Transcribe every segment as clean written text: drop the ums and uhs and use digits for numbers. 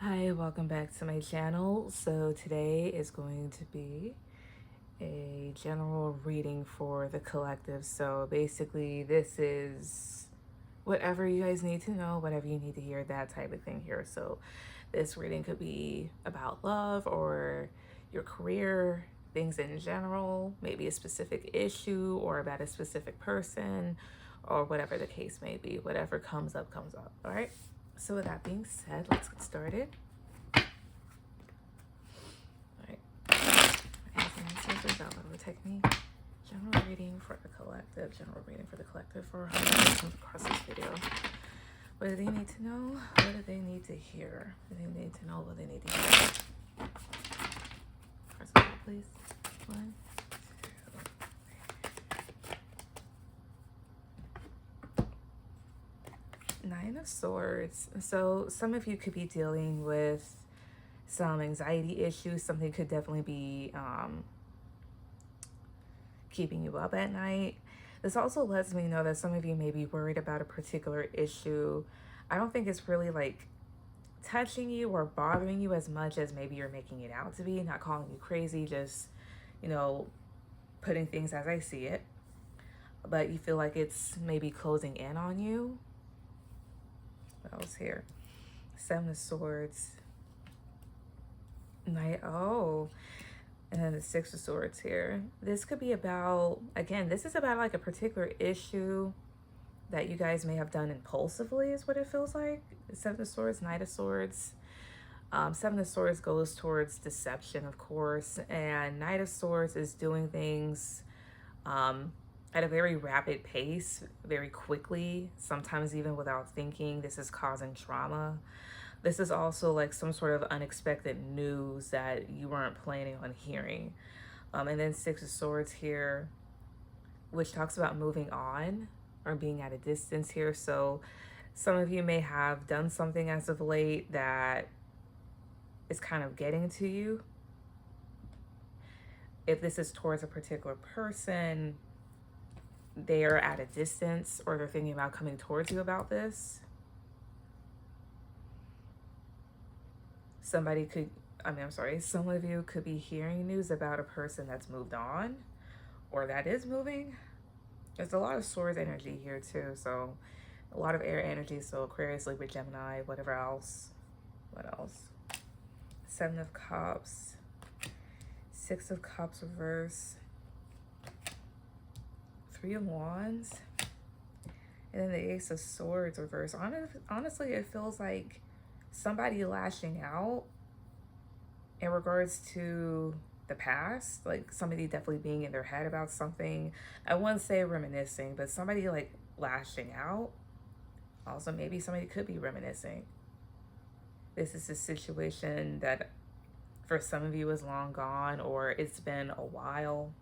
Hi, welcome back to my channel. So today is going to be a general reading for the collective. So basically this is whatever you guys need to know, whatever you need to hear, that type of thing here. So this reading could be about love or your career, things in general, maybe a specific issue or about a specific person, or whatever the case may be. Whatever comes up, comes up. All right. So with that being said, let's get started. Technique. General reading for the collective. General reading for the collective for whoever comes across this video. What do they need to know? What do they need to hear? What do they need to know? What they need to hear? First card, please. 1, 2, 3. 9 of Swords. So some of you could be dealing with some anxiety issues. Something could definitely be keeping you up at night. This also lets me know that some of you may be worried about a particular issue. I don't think it's really like touching you or bothering you as much as maybe you're making it out to be. Not calling you crazy, just, you know, putting things as I see it. But you feel like it's maybe closing in on you. What else here? 7 of Swords. Oh. And then the 6 of Swords here. This could be about, again, this is about like a particular issue that you guys may have done impulsively is what it feels like. 7 of Swords, Knight of Swords. 7 of Swords goes towards deception, of course. And Knight of Swords is doing things at a very rapid pace, very quickly, sometimes even without thinking. This is causing trauma. This is also like some sort of unexpected news that you weren't planning on hearing. And then 6 of Swords here, which talks about moving on or being at a distance here. So some of you may have done something as of late that is kind of getting to you. If this is towards a particular person, they are at a distance or they're thinking about coming towards you about this. Some of you could be hearing news about a person that's moved on or that is moving. There's a lot of Swords energy here too, so a lot of air energy, so Aquarius, Libra, Gemini, whatever else. What else? 7 of Cups, 6 of Cups reverse, 3 of Wands, and then the Ace of Swords reverse. Honestly, it feels like somebody lashing out in regards to the past, like somebody definitely being in their head about something. I wouldn't say reminiscing, but somebody like lashing out. Also, maybe somebody could be reminiscing. This is a situation that for some of you is long gone or it's been a while.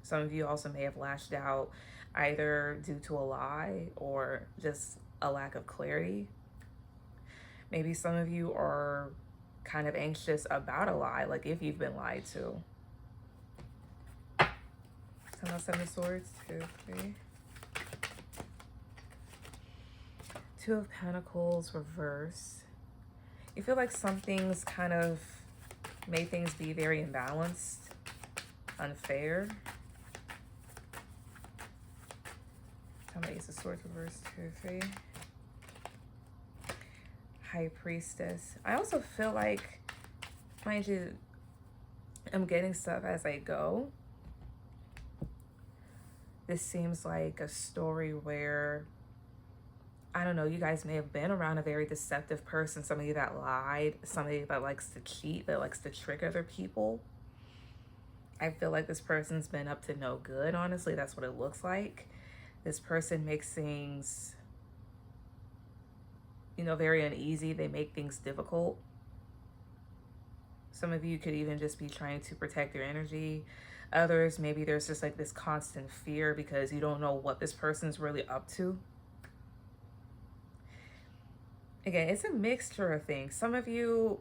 Some of you also may have lashed out either due to a lie or just a lack of clarity. Maybe some of you are kind of anxious about a lie, like if you've been lied to. 7 of Swords, 2, 3. 2 of Pentacles reverse. You feel like something's kind of made things be very imbalanced, unfair. Ace of Swords reverse, 2, 3. High Priestess. I also feel like, mind you, I'm getting stuff as I go. This seems like a story where, I don't know, you guys may have been around a very deceptive person, somebody that lied, somebody that likes to cheat, that likes to trick other people. I feel like this person's been up to no good, honestly. That's what it looks like. This person makes things, you know, very uneasy. They make things difficult. Some of you could even just be trying to protect your energy. Others, maybe there's just like this constant fear because you don't know what this person's really up to. Again, it's a mixture of things. Some of you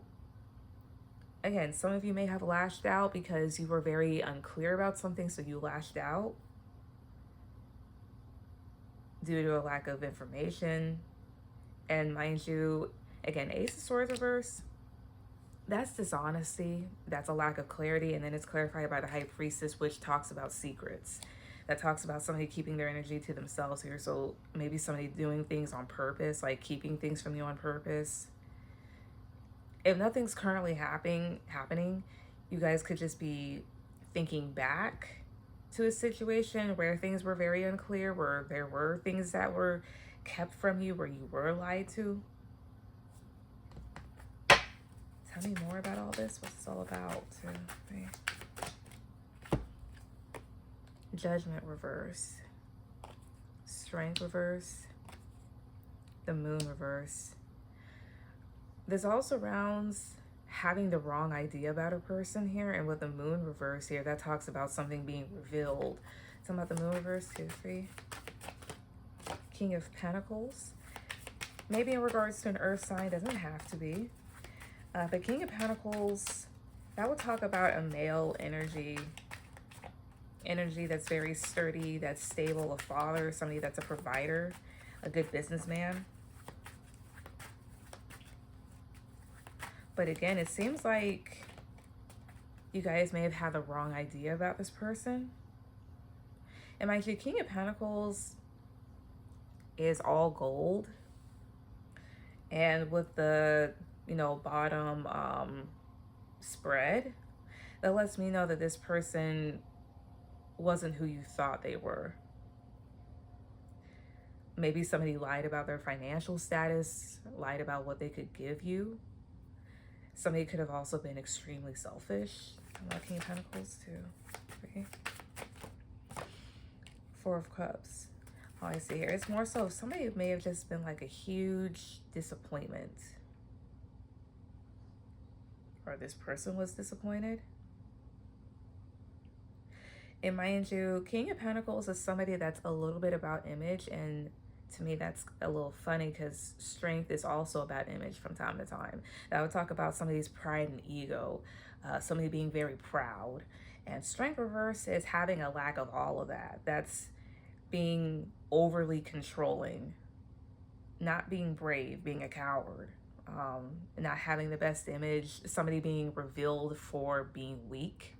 may have lashed out because you were very unclear about something, so you lashed out due to a lack of information. And mind you, again, Ace of Swords reverse. That's dishonesty. That's a lack of clarity. And then it's clarified by the High Priestess, which talks about secrets. That talks about somebody keeping their energy to themselves here. So maybe somebody doing things on purpose, like keeping things from you on purpose. If nothing's currently happening, you guys could just be thinking back to a situation where things were very unclear, where there were things that were kept from you, where you were lied to. Tell me more about all this. What's this all about? Judgment reverse. Strength reverse. The moon reverse. This all surrounds having the wrong idea about a person here. And with the moon reverse here, that talks about something being revealed. Talking about the moon reverse, 2, 3. King of Pentacles. Maybe in regards to an earth sign, doesn't have to be. But King of Pentacles, that would talk about a male energy that's very sturdy, that's stable, a father, somebody that's a provider, a good businessman. But again, it seems like you guys may have had the wrong idea about this person. And mind you, King of Pentacles is all gold. And with the, bottom spread, that lets me know that this person wasn't who you thought they were. Maybe somebody lied about their financial status, lied about what they could give you. Somebody could have also been extremely selfish. I'm not King of Pentacles, 2, 3. 4 of Cups. Oh, I see here. It's more so somebody may have just been like a huge disappointment. Or this person was disappointed. And mind you, King of Pentacles is somebody that's a little bit about image. And to me, that's a little funny because strength is also about image from time to time. I would talk about somebody's pride and ego, somebody being very proud. And strength reverse is having a lack of all of that. That's being overly controlling, not being brave, being a coward, not having the best image, somebody being revealed for being weak.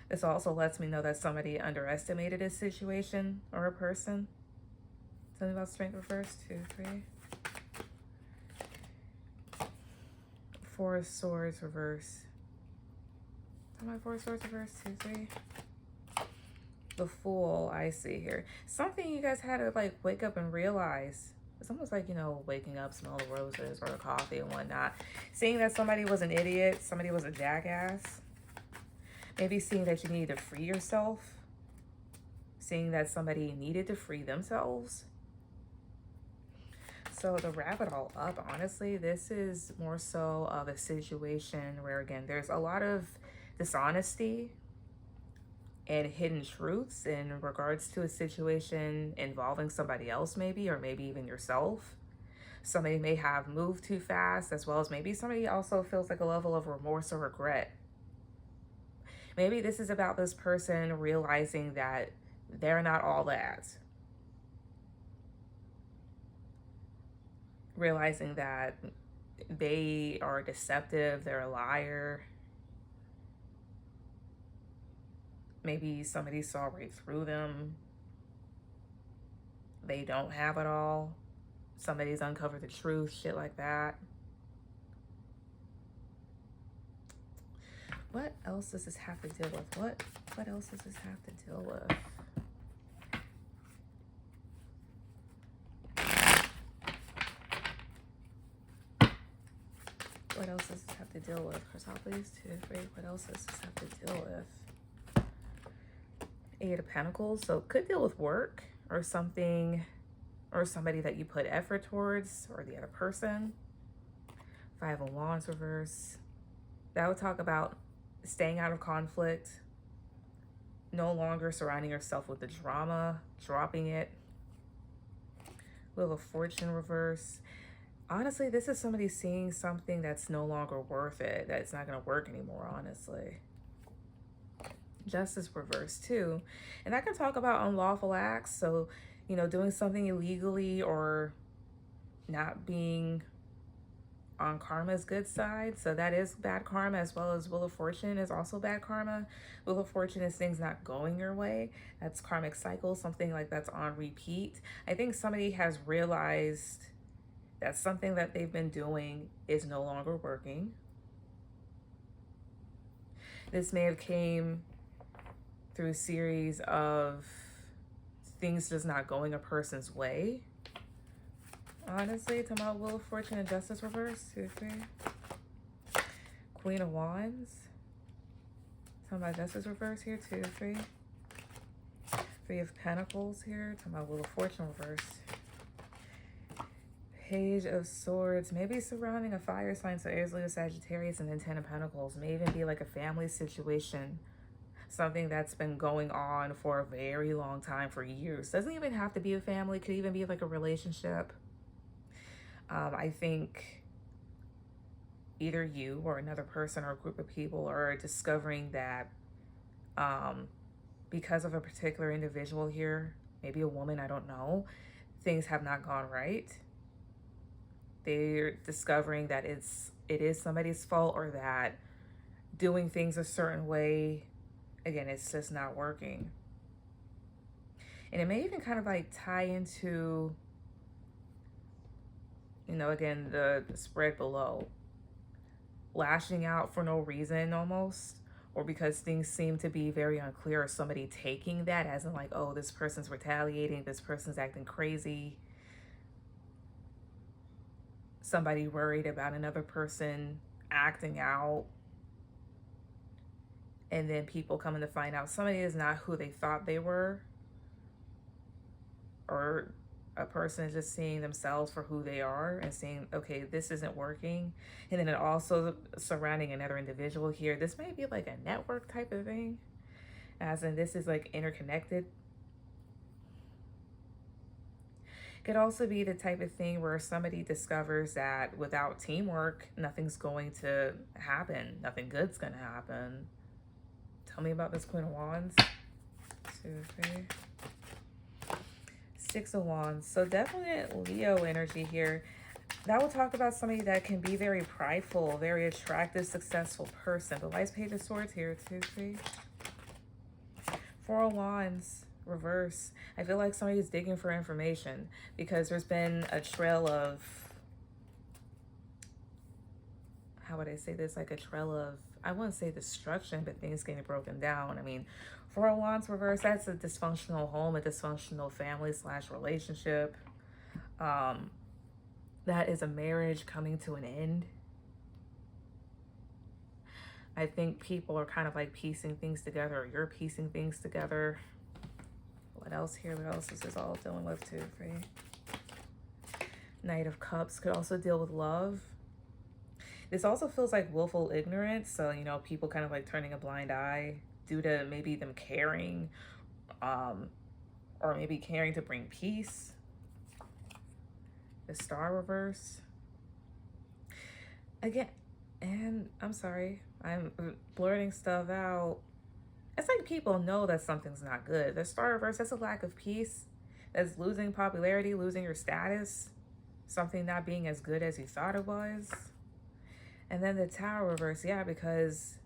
This also lets me know that somebody underestimated a situation or a person. Tell me about strength reverse, 2, 3. 4 of Swords reverse. Tell me 4 of Swords reverse, 2, 3. The Fool, I see here. Something you guys had to like wake up and realize. It's almost like, waking up, smell the roses or the coffee and whatnot. Seeing that somebody was an idiot, somebody was a jackass. Maybe seeing that you needed to free yourself. Seeing that somebody needed to free themselves. So to wrap it all up, honestly, this is more so of a situation where, again, there's a lot of dishonesty and hidden truths in regards to a situation involving somebody else maybe, or maybe even yourself. Somebody may have moved too fast, as well as maybe somebody also feels like a level of remorse or regret. Maybe this is about this person realizing that they're not all that. Realizing that they are deceptive, they're a liar. Maybe somebody saw right through them. They don't have it all. Somebody's uncovered the truth, shit like that. What else does this have to deal with? What else does this have to deal with? What else does this have to deal with? Chrysopolis, 2, 3. What else does this have to deal with? 8 of Pentacles. So it could deal with work or something, or somebody that you put effort towards, or the other person. 5 of Wands reverse. That would talk about staying out of conflict, no longer surrounding yourself with the drama, dropping it. Wheel of Fortune reverse. Honestly, this is somebody seeing something that's no longer worth it, that's not going to work anymore, honestly. Justice reverse too. And I can talk about unlawful acts. So, doing something illegally or not being on karma's good side. So that is bad karma, as well as Wheel of Fortune is also bad karma. Wheel of Fortune is things not going your way. That's karmic cycle, something like that's on repeat. I think somebody has realized that something that they've been doing is no longer working. This may have came through a series of things just not going a person's way. Honestly, talking about Wheel of Fortune and Justice reverse. 2, 3. Queen of Wands. Talking about Justice reverse here. 2, 3. 3 of Pentacles here. Talking about Wheel of Fortune reverse. Page of Swords. Maybe surrounding a fire sign. So Aries, Leo, Sagittarius, and then 10 of Pentacles. May even be like a family situation. Something that's been going on for a very long time, for years. Doesn't even have to be a family. Could even be like a relationship. I think either you or another person or a group of people are discovering that because of a particular individual here, maybe a woman, I don't know, things have not gone right. They're discovering that it is somebody's fault, or that doing things a certain way, again, it's just not working. And it may even kind of like tie into, you know, again, the spread below. Lashing out for no reason almost, or because things seem to be very unclear, or somebody taking that as in like, oh, this person's retaliating, this person's acting crazy. Somebody worried about another person acting out. And then people coming to find out somebody is not who they thought they were. Or a person is just seeing themselves for who they are and seeing, okay, this isn't working. And then it also surrounding another individual here. This may be like a network type of thing, as in this is like interconnected. Could also be the type of thing where somebody discovers that without teamwork, nothing's going to happen. Nothing good's going to happen. Tell me about this Queen of Wands. 2, 3. 6 of Wands. So definite Leo energy here. That will talk about somebody that can be very prideful, very attractive, successful person. The Vice Page of Swords here. 2, 3. 4 of Wands. Reverse. I feel like somebody's digging for information because there's been a trail of, how would I say this? Like a trail of, I wouldn't say destruction, but things getting broken down. I mean, 4 of Wands reverse, that's a dysfunctional home, a dysfunctional family / relationship. That is a marriage coming to an end. I think people are kind of like piecing things together, or you're piecing things together. What else here? What else is this all dealing with? 2, 3. Knight of Cups could also deal with love. This also feels like willful ignorance. So, you know, people kind of like turning a blind eye due to maybe them caring, or maybe caring to bring peace. The Star reverse. Again, and I'm sorry, I'm blurting stuff out. It's like people know that something's not good. The Star reverse, that's a lack of peace. That's losing popularity, losing your status. Something not being as good as you thought it was. And then the Tower reverse, yeah, because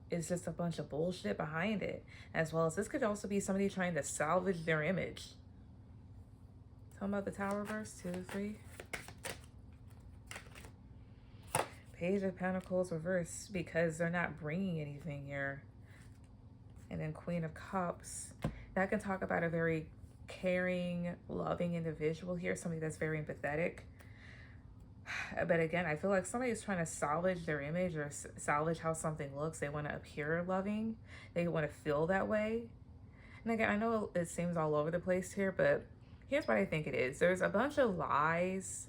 it's just a bunch of bullshit behind it. As well as this could also be somebody trying to salvage their image. Tell me about the Tower reverse. 2, 3. Page of Pentacles reverse, because they're not bringing anything here. And then Queen of Cups. That can talk about a very caring, loving individual here. Somebody that's very empathetic. But again, I feel like somebody's trying to salvage their image, or salvage how something looks. They want to appear loving. They want to feel that way. And again, I know it seems all over the place here, but here's what I think it is. There's a bunch of lies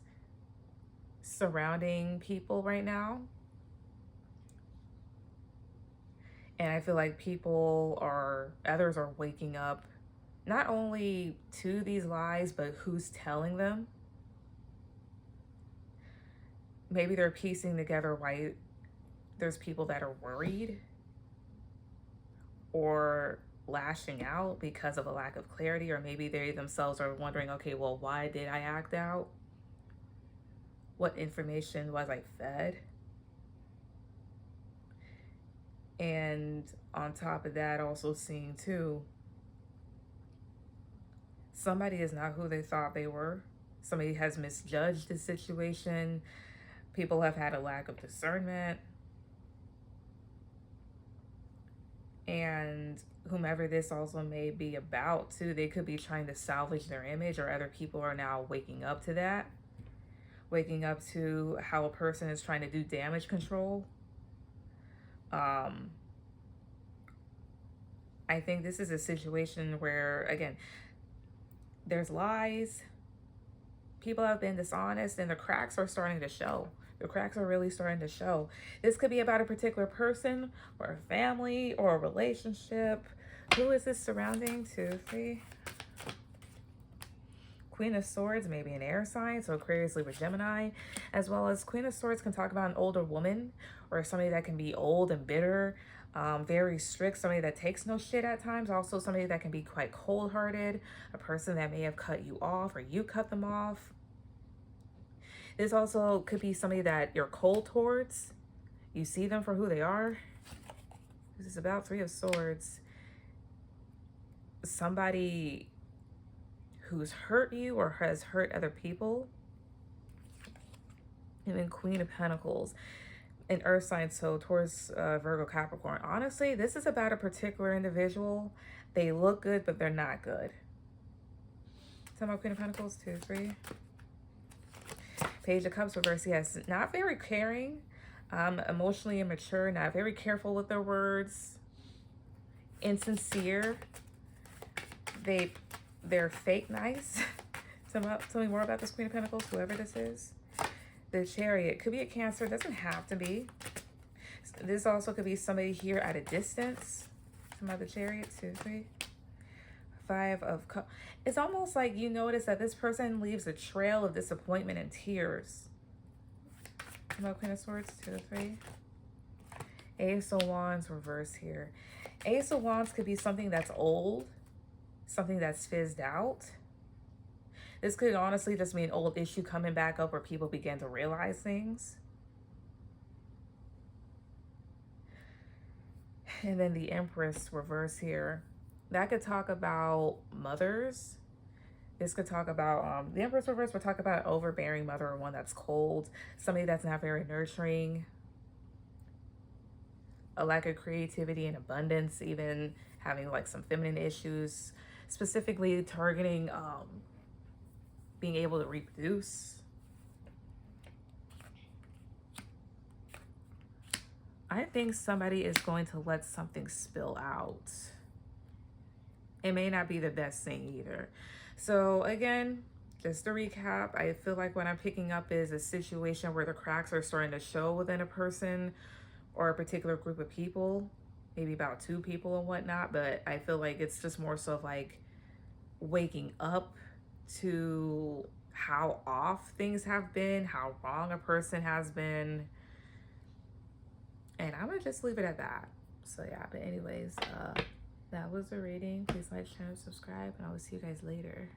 surrounding people right now. And I feel like others are waking up not only to these lies, but who's telling them. Maybe they're piecing together why there's people that are worried or lashing out because of a lack of clarity, or maybe they themselves are wondering, okay, well, why did I act out? what information was I fed. And on top of that, also seeing too, somebody is not who they thought they were. Somebody has misjudged the situation. People have had a lack of discernment. And whomever this also may be about too, they could be trying to salvage their image, or other people are now waking up to that. Waking up to how a person is trying to do damage control. I think this is a situation where, again, there's lies. People have been dishonest, and the cracks are starting to show. The cracks are really starting to show. This could be about a particular person or a family or a relationship. Who is this surrounding? 2, 3. Queen of Swords, maybe an air sign, so Aquarius, Libra, Gemini, as well as Queen of Swords can talk about an older woman or somebody that can be old and bitter, very strict, somebody that takes no shit at times, also somebody that can be quite cold-hearted, a person that may have cut you off or you cut them off. This also could be somebody that you're cold towards. You see them for who they are. This is about 3 of Swords. Somebody who's hurt you or has hurt other people. And then Queen of Pentacles, an earth sign, so towards Virgo, Capricorn. Honestly, this is about a particular individual. They look good, but they're not good. Talking about Queen of Pentacles, 2, 3. Page of Cups reverse, yes. Not very caring, emotionally immature, not very careful with their words, insincere. They're fake nice. Tell me more about this Queen of Pentacles, whoever this is. The Chariot could be a Cancer, doesn't have to be. This also could be somebody here at a distance. Some other Chariot, 2, 3. 5 of Cups. It's almost like you notice that this person leaves a trail of disappointment and tears. Some other Queen of Swords, 2, 3. Ace of Wands reverse here. Ace of Wands could be something that's old, something that's fizzed out. This could honestly just be an old issue coming back up where people begin to realize things. And then the Empress reverse here. That could talk about mothers. This could talk about, the Empress reverse would talk about an overbearing mother, or one that's cold, somebody that's not very nurturing, a lack of creativity and abundance, even having like some feminine issues, specifically targeting being able to reproduce. I think somebody is going to let something spill out. It may not be the best thing either. So again, just to recap, I feel like what I'm picking up is a situation where the cracks are starting to show within a person or a particular group of people, maybe about 2 people and whatnot, but I feel like it's just more so of like waking up to how off things have been, how wrong a person has been. And I'm gonna just leave it at that. So yeah, but anyways, that was the reading. Please like, share, and subscribe, and I will see you guys later.